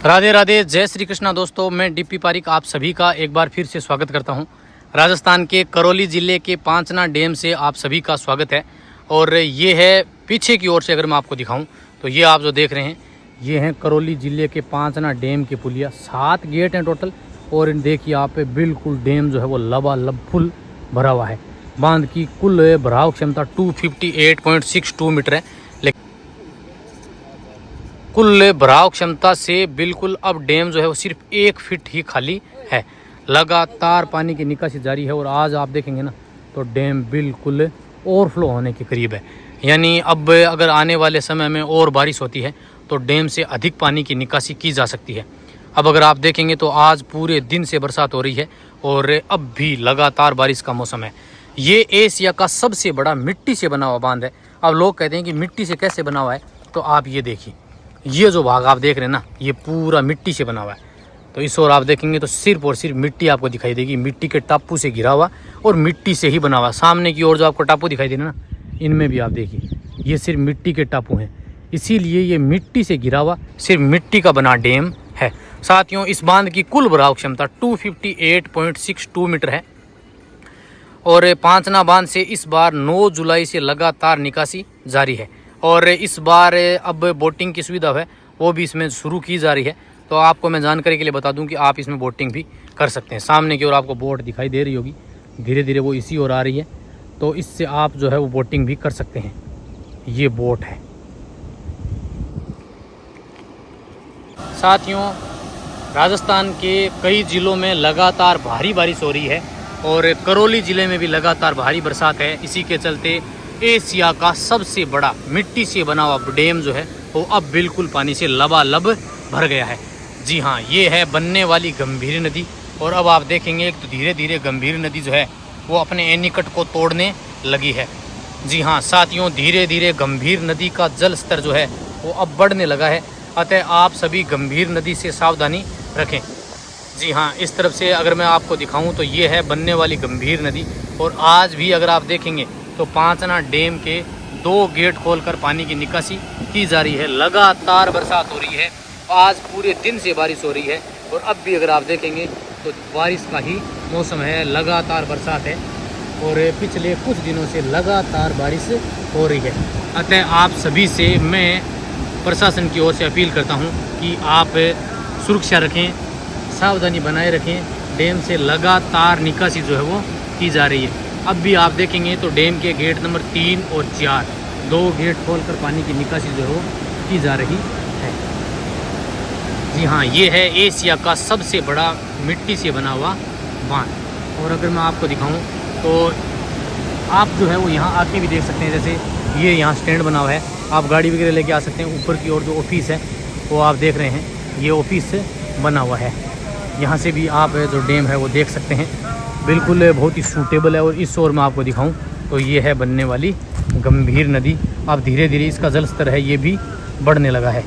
राधे राधे, जय श्री कृष्णा। दोस्तों, मैं डीपी पारिक आप सभी का एक बार फिर से स्वागत करता हूं। राजस्थान के करौली ज़िले के पांचना डैम से आप सभी का स्वागत है। और ये है पीछे की ओर से, अगर मैं आपको दिखाऊं तो ये आप जो देख रहे हैं ये हैं करौली ज़िले के पांचना डैम के पुलिया। 7 गेट हैं टोटल। और देखिए यहाँ पे बिल्कुल डैम जो है वो लबालब फुल भरा हुआ है। बांध की कुल भराव क्षमता 258.62 मीटर है। कुल भराव क्षमता से बिल्कुल अब डैम जो है वो सिर्फ 1 फीट ही खाली है। लगातार पानी की निकासी जारी है और आज आप देखेंगे ना तो डैम बिल्कुल ओवरफ्लो होने के करीब है। यानी अब अगर आने वाले समय में और बारिश होती है तो डैम से अधिक पानी की निकासी की जा सकती है। अब अगर आप देखेंगे तो आज पूरे दिन से बरसात हो रही है और अब भी लगातार बारिश का मौसम है। ये एशिया का सबसे बड़ा मिट्टी से बना हुआ बांध है। अब लोग कहते हैं कि मिट्टी से कैसे बना हुआ है, तो आप ये देखिए, ये जो भाग आप देख रहे हैं ना ये पूरा मिट्टी से बना हुआ है। तो इस ओर आप देखेंगे तो सिर्फ और सिर्फ मिट्टी आपको दिखाई देगी। मिट्टी के टापू से घिरा हुआ और मिट्टी से ही बना हुआ। सामने की ओर जो आपको टापू दिखाई दे रहे हैं ना, इनमें भी आप देखिए ये सिर्फ मिट्टी के टापू हैं। इसीलिए ये मिट्टी से घिरा हुआ सिर्फ मिट्टी का बना डैम है। साथियों, इस बांध की कुल भराव क्षमता 258.62 मीटर है। और पांचना बांध से इस बार 9 जुलाई से लगातार निकासी जारी है। और इस बार अब बोटिंग की सुविधा है वो भी इसमें शुरू की जा रही है। तो आपको मैं जानकारी के लिए बता दूं कि आप इसमें बोटिंग भी कर सकते हैं। सामने की ओर आपको बोट दिखाई दे रही होगी, धीरे धीरे वो इसी ओर आ रही है। तो इससे आप जो है वो बोटिंग भी कर सकते हैं। ये बोट है। साथियों, राजस्थान के कई ज़िलों में लगातार भारी बारिश हो रही है और करौली ज़िले में भी लगातार भारी बरसात है। इसी के चलते एशिया का सबसे बड़ा मिट्टी से बना हुआ डैम जो है वो अब बिल्कुल पानी से लबालब भर गया है। जी हाँ, ये है बनने वाली गंभीर नदी। और अब आप देखेंगे तो धीरे धीरे गंभीर नदी जो है वो अपने एनीकट को तोड़ने लगी है। जी हाँ साथियों, धीरे धीरे गंभीर नदी का जल स्तर जो है वो अब बढ़ने लगा है। अतः आप सभी गंभीर नदी से सावधानी रखें। जी हाँ, इस तरफ से अगर मैं आपको दिखाऊं तो ये है बनने वाली गंभीर नदी। और आज भी अगर आप देखेंगे तो पांचना डैम के 2 गेट खोलकर पानी की निकासी की जा रही है। लगातार बरसात हो रही है। आज पूरे दिन से बारिश हो रही है और अब भी अगर आप देखेंगे तो बारिश का ही मौसम है। लगातार बरसात है और पिछले कुछ दिनों से लगातार बारिश हो रही है। अतः आप सभी से मैं प्रशासन की ओर से अपील करता हूं कि आप सुरक्षा रखें, सावधानी बनाए रखें। डैम से लगातार निकासी जो है वो की जा रही है। अब भी आप देखेंगे तो डैम के गेट नंबर 3 और 4 2 गेट खोलकर पानी की निकासी जो है वो की जा रही है। जी हाँ, ये है एशिया का सबसे बड़ा मिट्टी से बना हुआ बांध। और अगर मैं आपको दिखाऊं तो आप जो है वो यहाँ आके भी देख सकते हैं। जैसे ये यहाँ स्टैंड बना हुआ है, आप गाड़ी वगैरह लेके आ सकते हैं। ऊपर की ओर जो ऑफिस है वो आप देख रहे हैं, ये ऑफिस बना हुआ है। यहाँ से भी आप जो डैम है वो देख सकते हैं। बिल्कुल बहुत ही सूटेबल है। और इस ओर मैं आपको दिखाऊं तो ये है बनने वाली गंभीर नदी। अब धीरे धीरे इसका जल स्तर है ये भी बढ़ने लगा है।